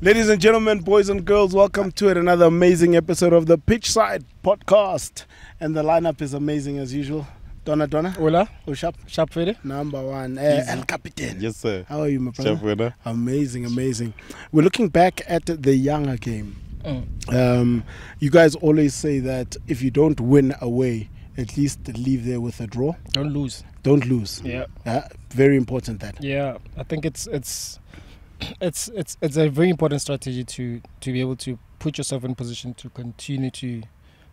Ladies and gentlemen, boys and girls, welcome to another amazing episode of the Pitchside Podcast. And the lineup is amazing as usual. Donna. Hola. Ushap. Shapfede. Number one. El Capitan. Yes, sir. How are you, my brother? Shapfede. Amazing. We're looking back at the Yanga game. You guys always say that if you don't win away, at least leave there with a draw. Don't lose. Yeah. Very important that. Yeah, I think it's a very important strategy to be able to put yourself in position to continue to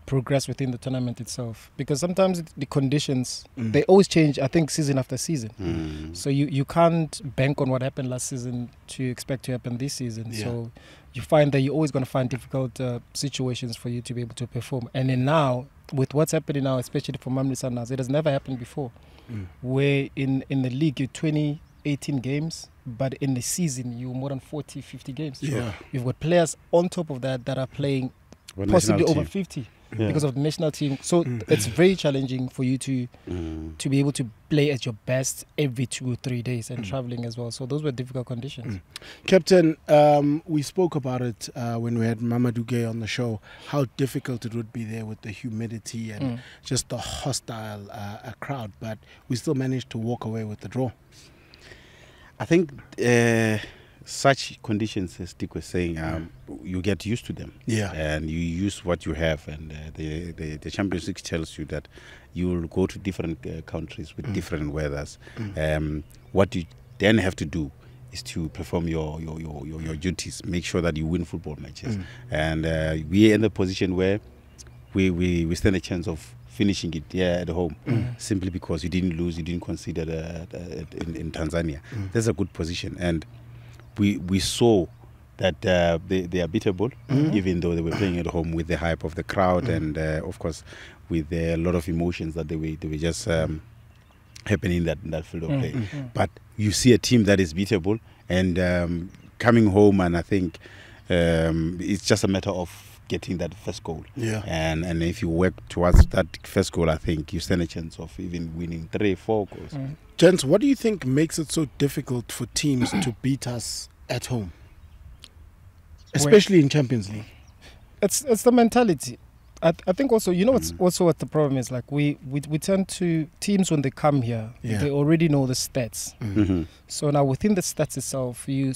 progress within the tournament itself, because sometimes the conditions they always change. I think season after season, so you can't bank on what happened last season to expect to happen this season. So you find that you're always going to find difficult situations for you to be able to perform. And then now with what's happening now, especially for Mamelodi Sundowns, it has never happened before, where in the league you're 18 games, but in the season you're more than 40-50 games. Yeah. You've got players on top of that are playing possibly over 50 because of the national team. So it's very challenging for you to be able to play at your best every 2 or 3 days and traveling as well. So those were difficult conditions. Captain, we spoke about it when we had Mamadou Gueye on the show, how difficult it would be there with the humidity and just the hostile crowd, but we still managed to walk away with the draw. I think such conditions, as Dick was saying, you get used to them. Yeah. And you use what you have. And the Champions League tells you that you will go to different countries with different weathers. What you then have to do is to perform your duties, make sure that you win football matches. And we are in the position where we stand a chance of finishing it at home, simply because you didn't lose, you didn't concede in Tanzania. That's a good position. And we saw that they are beatable, even though they were playing at home with the hype of the crowd and, of course, with a lot of emotions that they were just happening in that field of play. But you see a team that is beatable and coming home, and I think it's just a matter of getting that first goal. Yeah. And if you work towards that first goal, I think you stand a chance of even winning 3-4 goals. Gents, what do you think makes it so difficult for teams to beat us at home? Especially in Champions League. It's the mentality. I think also, you know what the problem is, like we tend to, teams when they come here, they already know the stats. So now within the stats itself, they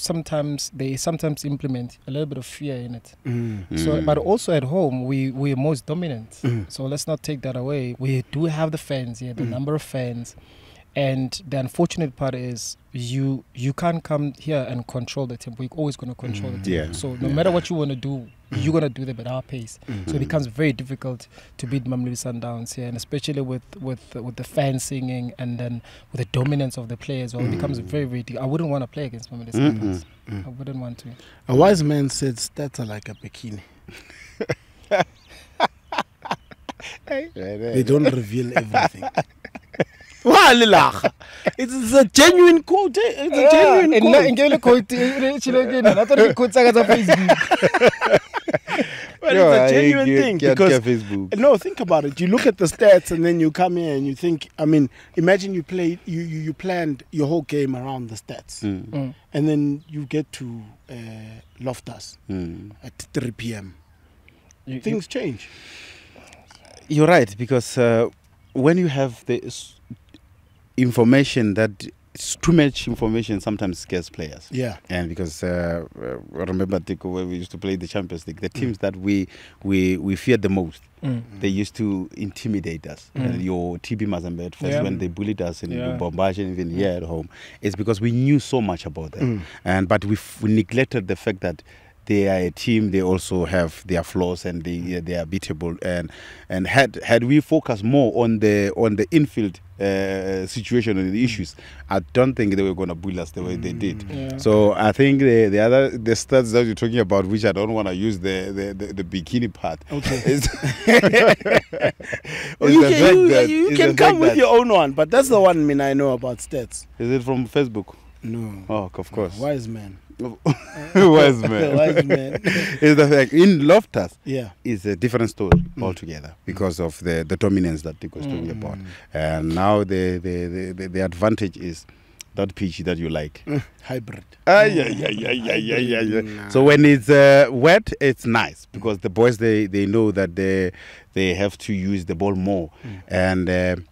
sometimes implement a little bit of fear in it. So, but also at home, we're most dominant. So let's not take that away. We do have the fans here, the number of fans. And the unfortunate part is you can't come here and control the team. We're always going to control the team. So no matter what you want to do, you're going to do them at our pace. So it becomes very difficult to beat Mamelodi Sundowns here, and especially with the fans singing and then with the dominance of the players. Well, it becomes very, very difficult. I wouldn't want to play against Mamelodi Sundowns. I wouldn't want to. A wise man said stats are like a bikini. They don't reveal everything. It's a genuine quote. It's a genuine quote. But it's a genuine thing because no, think about it. You look at the stats and then you come here and you think. I mean, imagine you planned your whole game around the stats, and then you get to Loftus at 3 p.m. Things change. You're right, because when you have the information that too much information sometimes scares players. Yeah. And because I remember when we used to play the Champions League, the teams that we feared the most, they used to intimidate us. And your TB Mazembe at first, when they bullied us in Bombash and even here at home, it's because we knew so much about them. But we neglected the fact that they are a team. They also have their flaws, and they are beatable. And had we focused more on the infield situation and the issues, I don't think they were going to bully us the way they did. Yeah. So I think the stats that you're talking about, which I don't want to use the bikini part. Okay. You can come with your own one, but that's the one I know about stats. Is it from Facebook? No. Oh, of course. Wise man. Wise man. Wise man. Is the fact in Loftus is a different story altogether because of the dominance that Dick was talking about. And now the advantage is that pitch that you like? Hybrid. Yeah. So when it's wet, it's nice because the boys they know that they have to use the ball more, and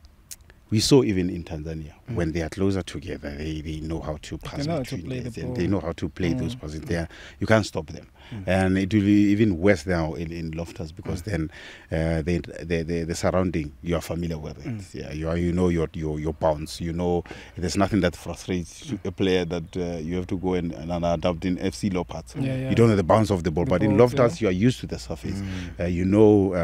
we saw even in Tanzania when they are closer together, they know how to pass between them, and they know how to play those passes. There, you can't stop them, and it will be even worse now in Loftus because then the surrounding you are familiar with it. Yeah, you know your bounce. You know there's nothing that frustrates a player that you have to go and adapt in FC Leopards. You don't know the bounce of the ball, but in Loftus you are used to the surface. You know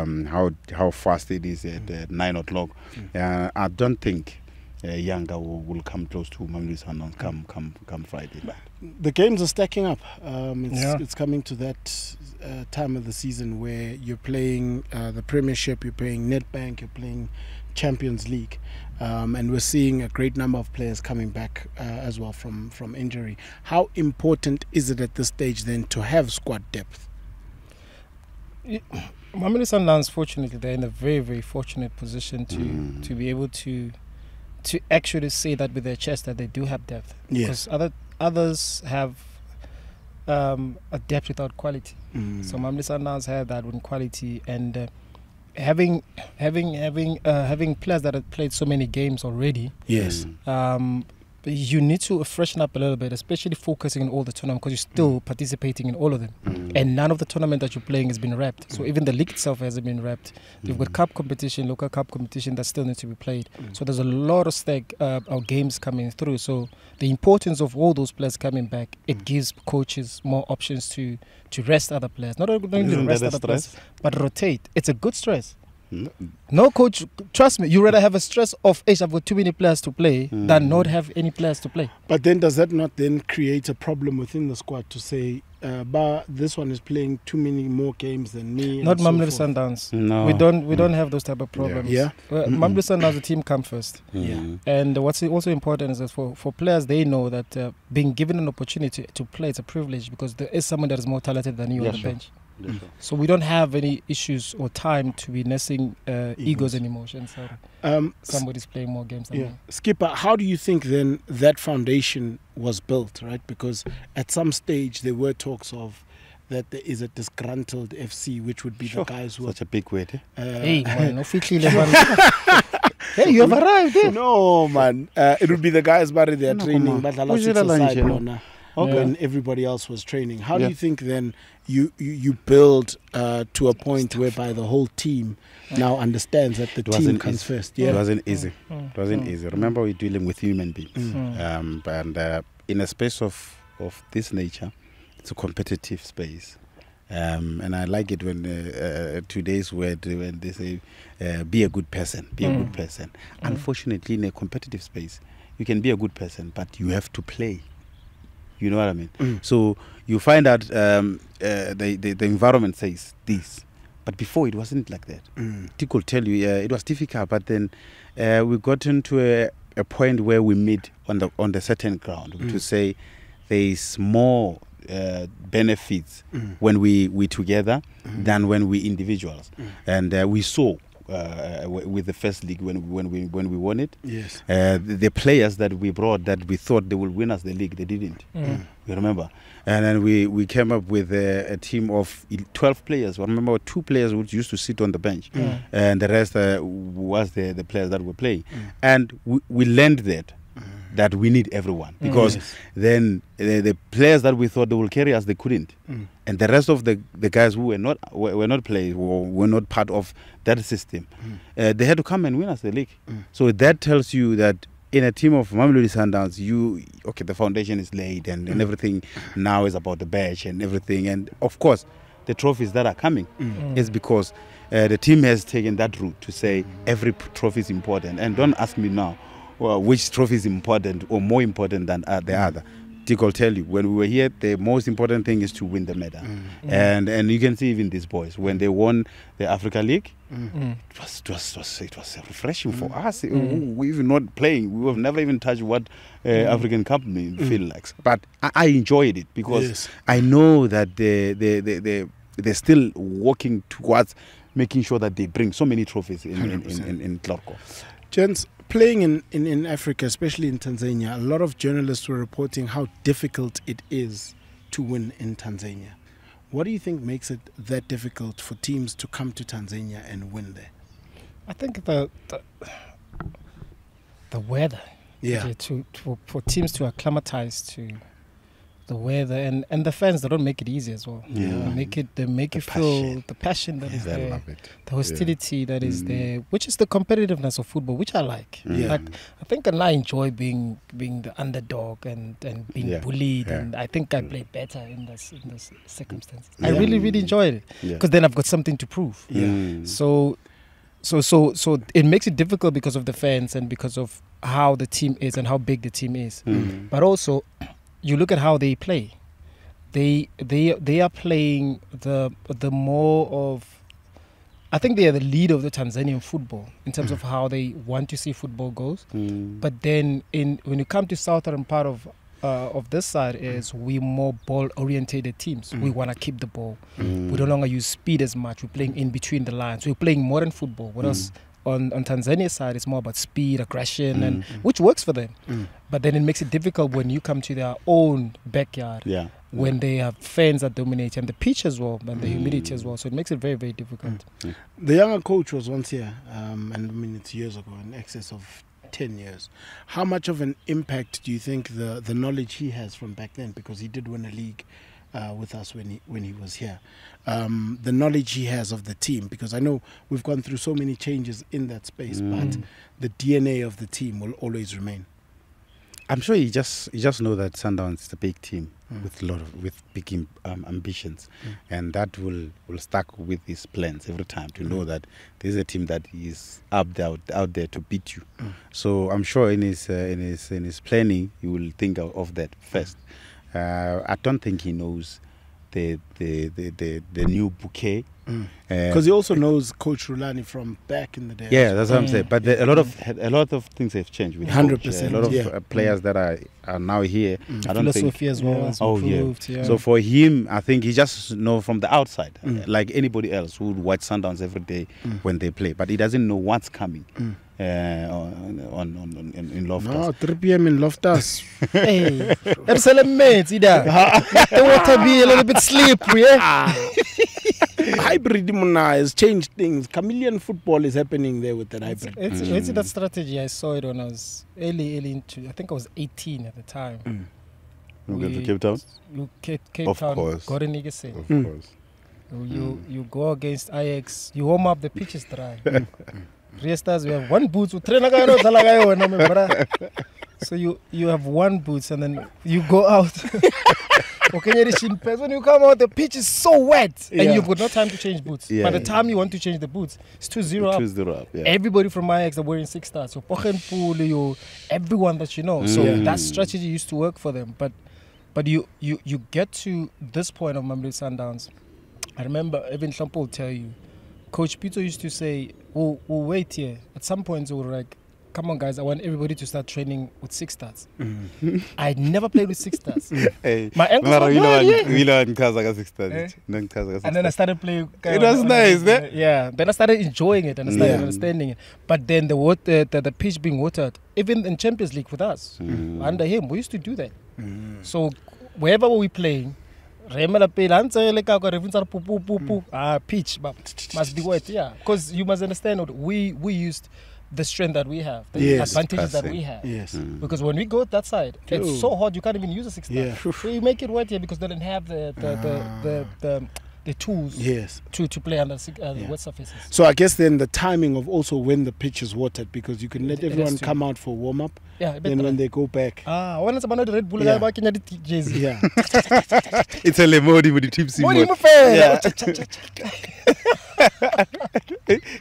how fast it is at 9 o'clock. I don't think Yanga will come close to Mamelodi Sundowns come Friday. The games are stacking up. It's coming to that time of the season where you're playing the Premiership, you're playing Nedbank, you're playing Champions League, and we're seeing a great number of players coming back as well from injury. How important is it at this stage then to have squad depth? Mamelodi Sundowns, fortunately, they're in a very, very fortunate position to be able to actually say that with their chest that they do have depth. Yes. Because others have a depth without quality. So Mamelodi Sundowns have that with quality, and having players that have played so many games already. Yes. You need to freshen up a little bit, especially focusing on all the tournaments because you're still participating in all of them. And none of the tournament that you're playing has been wrapped. So even the league itself hasn't been wrapped. You've got cup competition, local cup competition that still needs to be played. So there's a lot of games coming through. So the importance of all those players coming back, it gives coaches more options to rest other players. Not only rest other players, but rotate. It's a good stress. No coach, trust me, you rather have a stress of, I've got too many players to play than not have any players to play. But then does that not then create a problem within the squad to say, this one is playing too many more games than me? Not Mamelodi Sundowns. No. We don't have those type of problems. Mamelodi Sundowns, the team come first. And what's also important is that for players, they know that being given an opportunity to play, it's a privilege because there is someone that is more talented than you on the bench. So we don't have any issues or time to be nursing egos and emotions. Somebody's playing more games than me. Skipper, how do you think then that foundation was built, right? Because at some stage there were talks of that there is a disgruntled FC, which would be the guys who such a big word. Hey, man, officially. Hey, you have arrived. No, man. It would be the guys but they're training, but when everybody else was training. How do you think then you build to a point whereby the whole team now understands that the team comes first? It wasn't easy. It wasn't easy. Remember, we're dealing with human beings. And in a space of this nature, it's a competitive space. And I like it when today's word, when they say, be a good person, be a good person. Unfortunately, in a competitive space, you can be a good person, but you have to play. You know what I mean? So you find out the environment says this, but before it wasn't like that. Tick will tell you it was difficult, but then we got into a point where we meet on the certain ground to say there is more benefits when we together than when we individuals, and we saw. With the first league when we won it, the players that we brought that we thought they would win us the league, they didn't. You remember? And then we came up with a team of 12 players. I remember 2 players which used to sit on the bench, and the rest was the players that were playing. And we learned that we need everyone because then the players that we thought they will carry us, they couldn't, and the rest of the guys who were not playing or were not part of that system, they had to come and win us the league. So that tells you that in a team of Mamelodi Sundowns, the foundation is laid and everything now is about the badge and everything, and of course the trophies that are coming is because the team has taken that route to say every trophy is important. And don't ask me now which trophy is important or more important than the other. Dick will tell you, when we were here, the most important thing is to win the medal. And you can see even these boys, when they won the Africa League, it was refreshing for us. We even not playing. We have never even touched what African Cup feel like. But I enjoyed it because I know that they're still working towards making sure that they bring so many trophies in Clorco. Gents, playing in Africa, especially in Tanzania, a lot of journalists were reporting how difficult it is to win in Tanzania. What do you think makes it that difficult for teams to come to Tanzania and win there? I think the weather. Yeah. For teams to acclimatize to the weather and the fans, they don't make it easy as well. Yeah. They make you feel the passion that is there, love it. the hostility that is there, which is the competitiveness of football, which I like. Yeah. Like, I think I enjoy being the underdog and being bullied, and I think I play better in this circumstances. I really enjoyed it because then I've got something to prove. So it makes it difficult because of the fans and because of how the team is and how big the team is. But also, you look at how they play. They are playing the more of. I think they are the lead of the Tanzanian football in terms of how they want to see football goes. But then when you come to southern part of this side, is we more ball orientated teams. We want to keep the ball. We no longer use speed as much. We're playing in between the lines. We're playing modern football. Whereas on Tanzania's side, it's more about speed, aggression, and which works for them. But then it makes it difficult when you come to their own backyard. When they have fans that dominate and the pitch as well and the humidity as well. So it makes it very, very difficult. The Yanga coach was once here, and I mean it's years ago, in excess of 10 years. How much of an impact do you think the knowledge he has from back then, because he did win a league with us when he was here, the knowledge he has of the team, because I know we've gone through so many changes in that space, but the DNA of the team will always remain? I'm sure you just know that Sundowns is a big team with big ambitions, and that will stuck with his plans every time to know that there's a team that is out there to beat you. So I'm sure in his planning he will think of that first. I don't think he knows the new bouquet. Because he also knows Coach Rulani from back in the day. Yeah, that's what I'm saying. But a lot of things have changed with 100%. A lot of players that are now here. I don't think philosophy as well has improved. So for him, I think he just know from the outside, like anybody else who would watch Sundowns every day when they play, but he doesn't know what's coming. In Loftus. No, 3 p.m. in Loftus. Hey, the water be a little bit slippery. Hybrid has changed things. Chameleon football is happening there with that hybrid. It's that strategy. I saw it when I was early into. I think I was 18 at the time. You go to Cape Town. Cape Town. Course. Of course. You go against Ajax. You warm up, the pitch is dry. Restarts, we have one boots. So you have one boots and then you go out. When you come out, the pitch is so wet and you've got no time to change boots. By the time you want to change the boots, it's 2-0 up. 2-0 up. Everybody from Ajax are wearing 6 stars. So Pochenpool, everyone that you know. So that strategy used to work for them. But you get to this point of Mamelodi Sundowns. I remember even Shampo will tell you, Coach Peter used to say, we'll wait here. At some point, we were like, come on, guys, I want everybody to start training with 6 stars. I never played with 6 stars. My ankles were in Kazakhstan 6 stars. And then I started playing. It was nice, eh? Yeah. Then I started enjoying it and I started understanding it. But then the pitch being watered, even in Champions League with us, under him, we used to do that. So wherever we playing, pitch must be wet, because you must understand we used the strength that we have, the advantages that we have. Because when we go that side, it's so hot you can't even use a 6 star. So you make it wet here because they don't have the tools to play under wet surfaces. So I guess then the timing of also when the pitch is watered, because you can let everyone come out for warm up. Then when they go back. When it's about the Red Bull, it's a lemodi with the team Simon.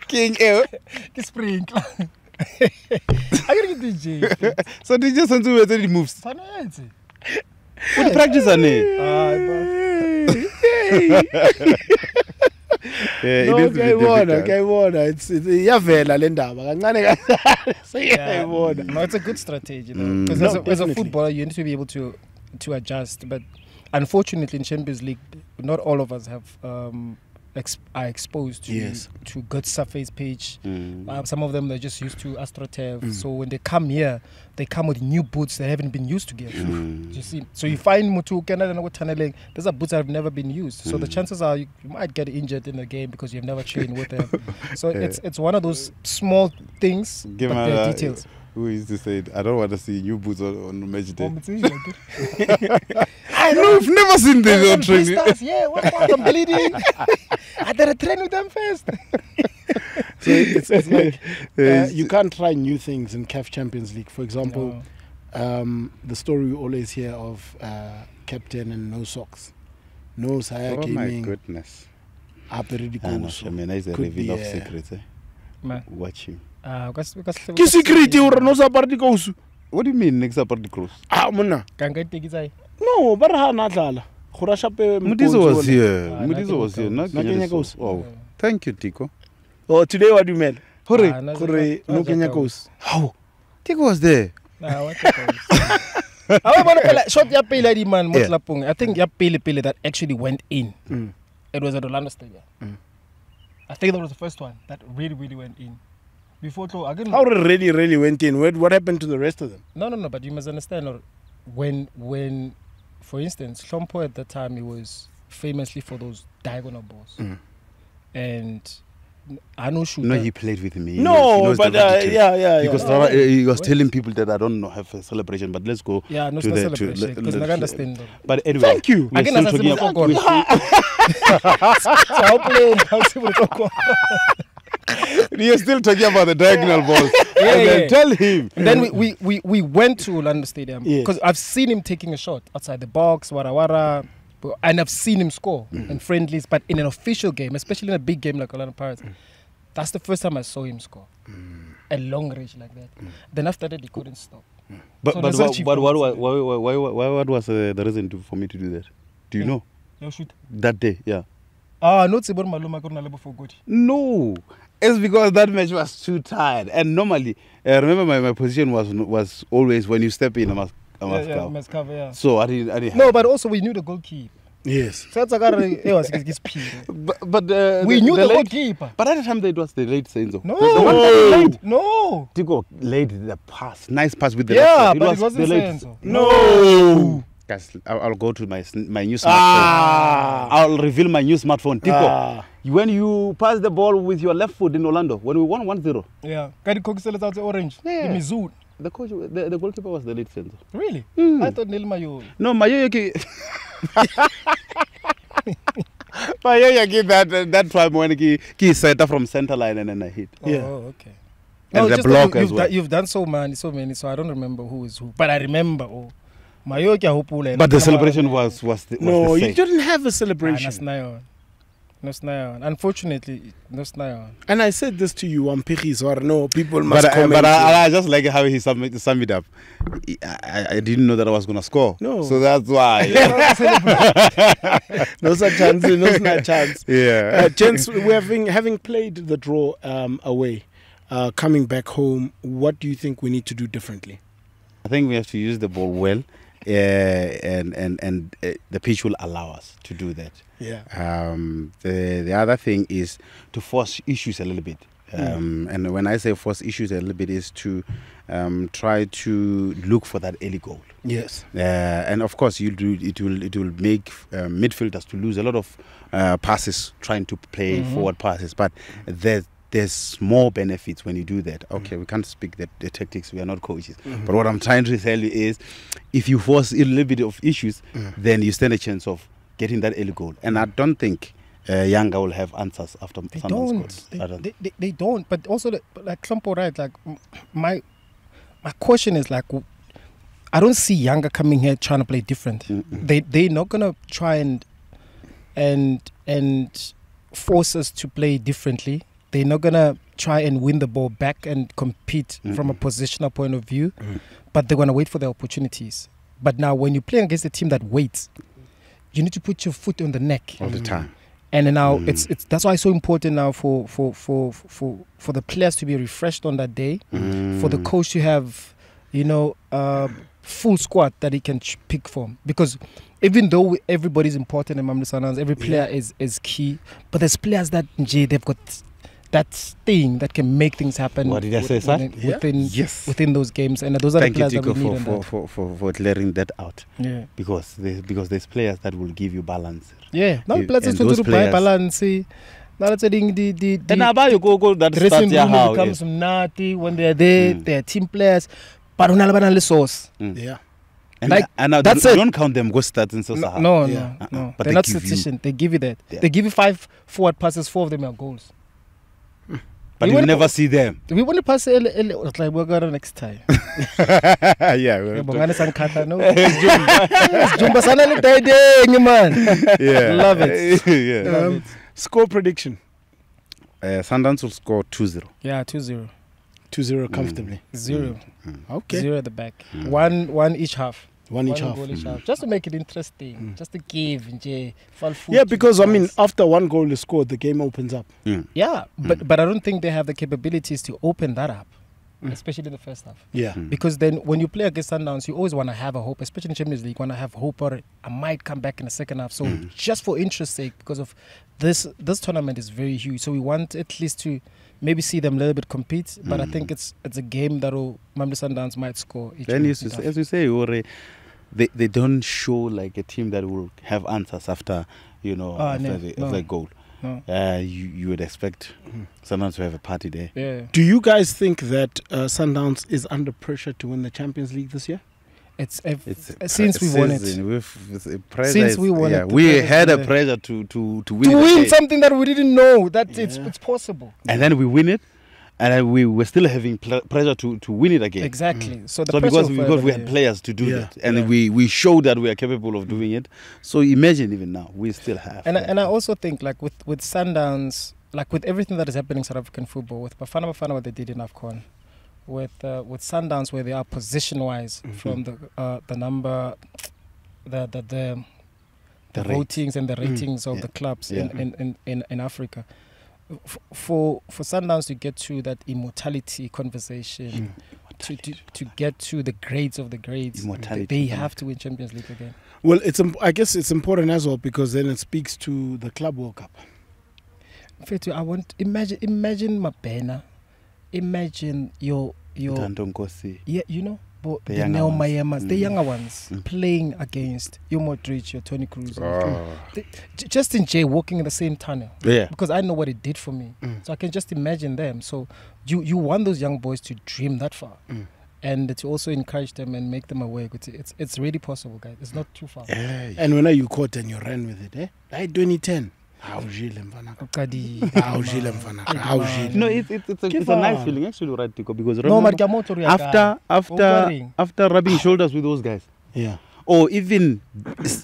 King L. Spring. I gotta get DJ. So they just want to wait till it moves. What practice on it? No, it's a good strategy because as a footballer you need to be able to adjust, but unfortunately in Champions League not all of us have are exposed to good surface pitch. Some of them they're just used to AstroTurf. So when they come here, they come with new boots that haven't been used to get. You see, so you find Mutu Canada and tunneling. Those are boots that have never been used. So the chances are you might get injured in the game because you've never trained with them. So it's one of those small things, but they're details. Who used to say, I don't want to see new boots on match day. I know, I've never seen this on training. Yeah, I'm bleeding. I gotta train with them first. So it's like you can't try new things in CAF Champions League. For example, the story we always hear of captain and no socks. No Saya gaming. Oh my goodness. I mean, it's a reveal of secrets. Watch him. Ke secret o no sa party kuhusu. What do you mean next party close? Monna. No, but ha na dlala. Mudizo was here. Mudizo was here. Oh, thank you, Tiko. Oh, today what do you mean? Hore, no Kenya goes. How? Tiko was there. Shot ya pele di man Motlapong. I think ya pele that actually went in. It was at Orlando Stadium. I think that was the first one that really went in. Before again, how really went in? What happened to the rest of them? No, but you must understand when for instance, Hlompo at that time, he was famously for those diagonal balls. And I know shooter. No, he played with me. No, but yeah. Because he was telling people that I don't have a celebration, but let's go. Yeah, no celebration. Because I understand. But anyway, thank you. Again, I still You're still talking about the diagonal balls. Then tell him. And then we went to Orlando Stadium because I've seen him taking a shot outside the box, wara, and I've seen him score in friendlies, but in an official game, especially in a big game like Orlando Pirates, that's the first time I saw him score a long range like that. Then after that, he couldn't stop. But what was the reason for me to do that? Do you know? That day, No. It's because that match was too tired. And normally, remember my position was always when you step in, I must cover. So I didn't. No, but also we knew the goalkeeper. Yes. So but we knew the goalkeeper. But at the time, it was the late Senzo. No. Tigo laid the pass. Nice pass with the left. But it wasn't Senzo. No. Guys, I'll go to my new smartphone. I'll reveal my new smartphone. Tico, when you pass the ball with your left foot in Orlando, when we won 1-0. Yeah. Can you out the orange? Yeah. The Mizzou. The coach, the goalkeeper was the late Senzo. Really? I thought Neil Mayo. No, Mayo gave that time when he set up from center line and then I hit. Oh, okay. And the block as well. You've done so many, so I don't remember who is who. But I remember, but the celebration was the no, same. You didn't have a celebration. No snail. Unfortunately, no snail. And I said this to you on Pichis or no, people must comment. But I just like how he summed it up. I didn't know that I was going to score. No. So that's why. No such chance. No such chance. Yeah. Gents, we're having played the draw away, coming back home, what do you think we need to do differently? I think we have to use the ball well. And the pitch will allow us to do that. Yeah. The other thing is to force issues a little bit. And when I say force issues a little bit is to try to look for that early goal. Yes. And of course it will make midfielders to lose a lot of passes trying to play forward passes, but there's more benefits when you do that. Okay, we can't speak the tactics, we are not coaches. But what I'm trying to tell you is, if you force a little bit of issues, then you stand a chance of getting that early goal. And I don't think Yanga will have answers after someone scores. They don't. But also, like Klompo, right? Like my question is like, I don't see Yanga coming here trying to play different. They're not gonna try and force us to play differently. They're not going to try and win the ball back and compete from a positional point of view, but they're going to wait for their opportunities. But now when you're playing against a team that waits, you need to put your foot on the neck. All the time. And then now it's that's why it's so important now for the players to be refreshed on that day, for the coach to have, full squad that he can pick from, because even though everybody's important in Mamelodi Sundowns, every player is key, but there's players that they've got that thing that can make things happen. What did I say, sir? Within those games, and those are the players that we need for clearing that out. Yeah, because there's players that will give you balance. Yeah, now players to buy balance. Now let's say the that dressing room becomes nutty when they're there. They're team players, but on source. Yeah. And now that's don't count them go stats and so. No. But they're not sufficient. They give you that. Yeah. They give you 5 forward passes, 4 of them are goals. But you never see them. We want to pass like we're going next time. Yeah. Love it. Yeah. Score prediction. Sundowns will score 2-0. Yeah, 2-0. 2-0 comfortably. 0. Okay. 0 at the back. One each half. One each half. Just to make it interesting. Just to give. Yeah, because I mean, after one goal is scored, the game opens up. Yeah, but I don't think they have the capabilities to open that up, especially in the first half. Yeah. Because then when you play against Sundowns, you always want to have a hope, especially in Champions League, you want to have hope or I might come back in the second half. So just for interest's sake, because of this tournament is very huge. So we want at least to maybe see them a little bit compete, but I think it's a game that Mamelodi Sundowns might score. Then as you say, they don't show like a team that will have answers after the goal. No. You would expect Sundowns to have a party there. Yeah. Do you guys think that Sundowns is under pressure to win the Champions League this year? Since we won it. Since we won it. We had a pressure to win. To win something that we didn't know that it's possible. And then we win it. And we were still having pressure to win it again. Exactly. So because we had players to do that, and we showed that we are capable of doing it. So imagine even now we still have. And I also think like with Sundowns, like with everything that is happening in South African football, with Bafana what they did in AFCON, with Sundowns where they are position wise from the number, the votings and the ratings of the clubs in Africa. For Sundowns to get to that immortality conversation, to get to the grades of the grades, they have to win Champions League again. Well, I guess it's important as well because then it speaks to the Club World Cup. I want imagine Mabena, imagine your but the younger ones playing against your Modric, your Toni Kroos, just enjoy walking in the same tunnel. Yeah. Because I know what it did for me, so I can just imagine them. So you want those young boys to dream that far, and to also encourage them and make them aware. It's really possible, guys. It's not too far. And when you caught and you ran with it, like 2010. No, it's a nice feeling actually, right, Tico? Because after rubbing shoulders with those guys, or even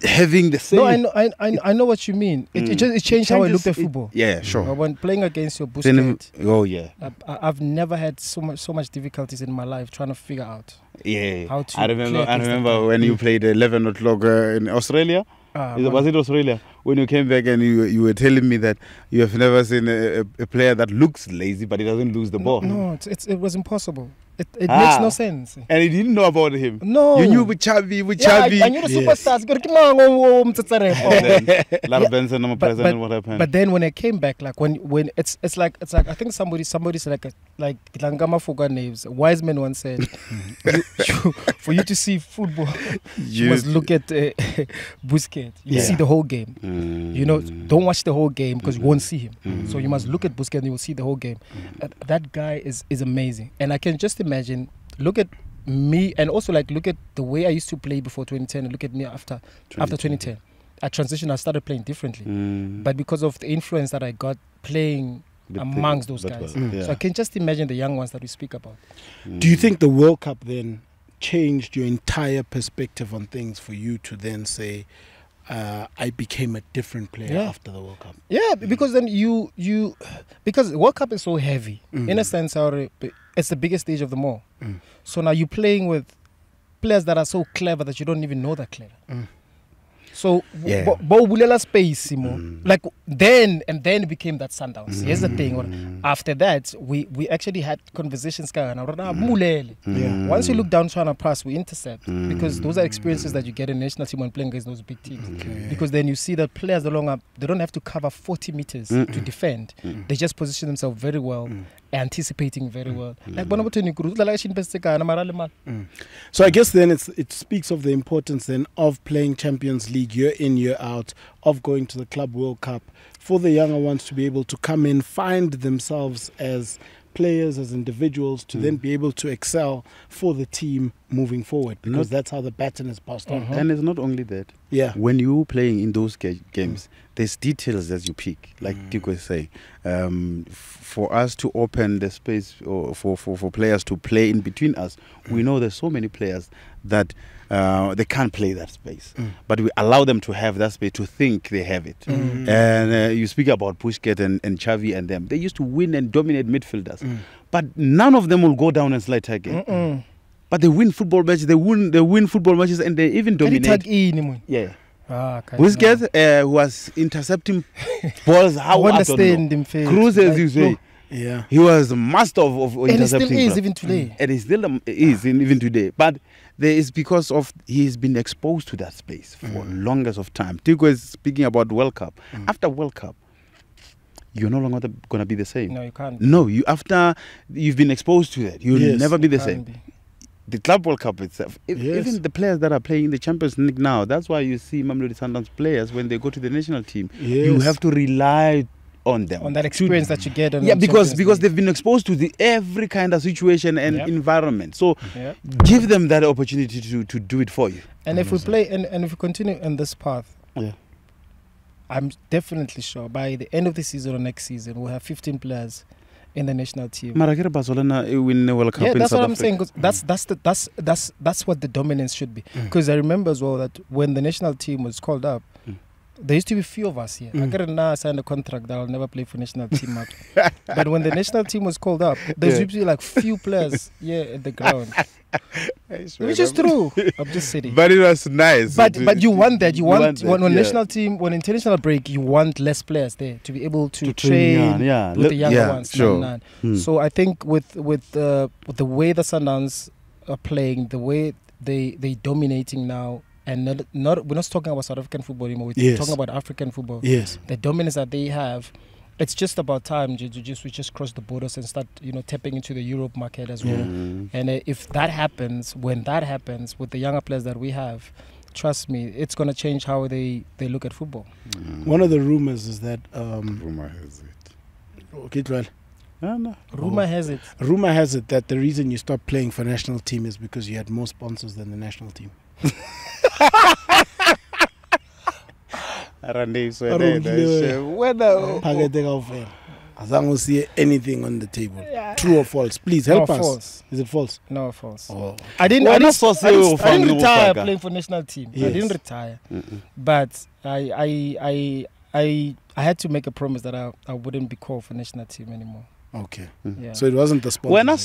having the same. No, I know what you mean. It changed how I looked at football. Yeah, sure. When playing against your Busquets, I've never had so much difficulties in my life trying to figure out. How to. I remember when you played 11 o'clock in Australia. Was it Australia? When you came back and you were telling me that you have never seen a player that looks lazy but he doesn't lose the ball. No, it was impossible. It makes no sense. And you didn't know about him. No. You knew with Chavi. I knew the superstars. But what happened? But then when I came back, like when it's like I think somebody's like Langama Foga names. Wise man once said, for you to see football, you must look at Busquets. You see the whole game. Don't watch the whole game because you won't see him. So you must look at Busquets and you will see the whole game. That guy is amazing, and I can just imagine. Look at me, and also like look at the way I used to play before 2010, and look at me after 2010. I transitioned. I started playing differently, but because of the influence that I got playing amongst those guys, so I can just imagine the young ones that we speak about. Do you think the World Cup then changed your entire perspective on things for you to then say, I became a different player after the World Cup? Yeah, because then because World Cup is so heavy. In a sense, it's the biggest stage of them all. So now you're playing with players that are so clever that you don't even know they're clever. So Bobulela space, like then it became that Sundowns. Here's the thing. After that, we actually had conversations. Once you look down trying to pass, we intercept because those are experiences that you get in national team when playing against those big teams. Because then you see that players they don't have to cover 40 meters to defend. They just position themselves very well, anticipating very well. So I guess then it speaks of the importance then of playing Champions League year in, year out, of going to the Club World Cup, for the younger ones to be able to come in, find themselves as players, as individuals, to then be able to excel for the team moving forward, because that's how the baton is passed on. And it's not only that. Yeah. When you're playing in those games, there's details that you pick, like Tiko is saying. For us to open the space or for players to play in between us, we know there's so many players that they can't play that space. But we allow them to have that space to think they have it. And you speak about Pushket and Xavi and them. They used to win and dominate midfielders. But none of them will go down and slide target. But they win football matches. They win football matches, and they even dominate. Yeah. Pushket was intercepting balls. How I understand him. Cruz, as you say. Yeah, he was a master of intercepting. And he still is even today. And he still is even today. But there is because of he's been exposed to that space for longest of time. Tico is speaking about World Cup. After World Cup, you're no longer going to be the same. No, you can't. No, after you've been exposed to that, you'll never be the same. The Club World Cup itself, even the players that are playing in the Champions League now, that's why you see Mamelodi Sundowns players when they go to the national team. You have to rely on them, on that experience that you get. Because they've been exposed to every kind of situation and environment. So give them that opportunity to do it for you. And if we play and if we continue in this path, I'm definitely sure by the end of the season or next season we'll have 15 players in the national team. Barcelona win the World Cup in that's South what I'm Africa. saying. That's what the dominance should be. Because I remember as well that when the national team was called up, there used to be few of us here. I got now signed a contract that I'll never play for national team. But when the national team was called up, there's usually like few players at the ground. Which is true. I'm just saying. But it was nice. But you want that. You want when national team, when international break, you want less players there to be able to train with the younger ones. Sure. So I think with the way the Sundowns are playing, the way they dominating now. And we're not talking about South African football anymore. We're talking about African football. Yes. The dominance that they have, it's just about time we just cross the borders and start tapping into the Europe market as well. And if that happens, when that happens with the younger players that we have, trust me, it's going to change how they look at football. One of the rumors is that rumor has it. Okay, well. No. Rumor has it that the reason you stopped playing for national team is because you had more sponsors than the national team. I don't see anything on the table. True or false? Please help us. False. Is it false? No, false. I didn't retire playing for national team. I didn't retire, but I had to make a promise that I wouldn't be called for national team anymore. Okay. So it wasn't the sponsor. We're not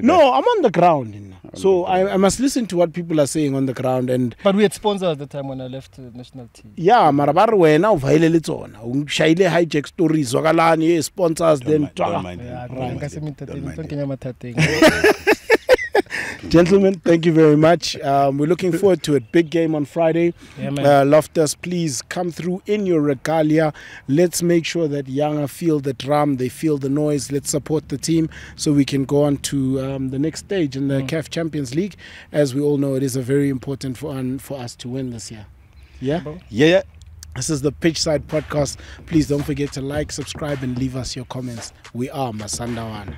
No, I'm on the ground. So I must listen to what people are saying on the ground. But we had sponsors at the time when I left the national team. Yeah, marabar wena uvayile tsona. Ushayile hijack stories zokalani sponsors then Gentlemen, thank you very much. We're looking forward to it. Big game on Friday. Loftus, please come through in your regalia. Let's make sure that Yanga feel the drum, they feel the noise. Let's support the team so we can go on to the next stage in the CAF Champions League. As we all know, it is a very important for us to win this year. Yeah? This is the Pitchside Podcast. Please don't forget to like, subscribe, and leave us your comments. We are Masandawana.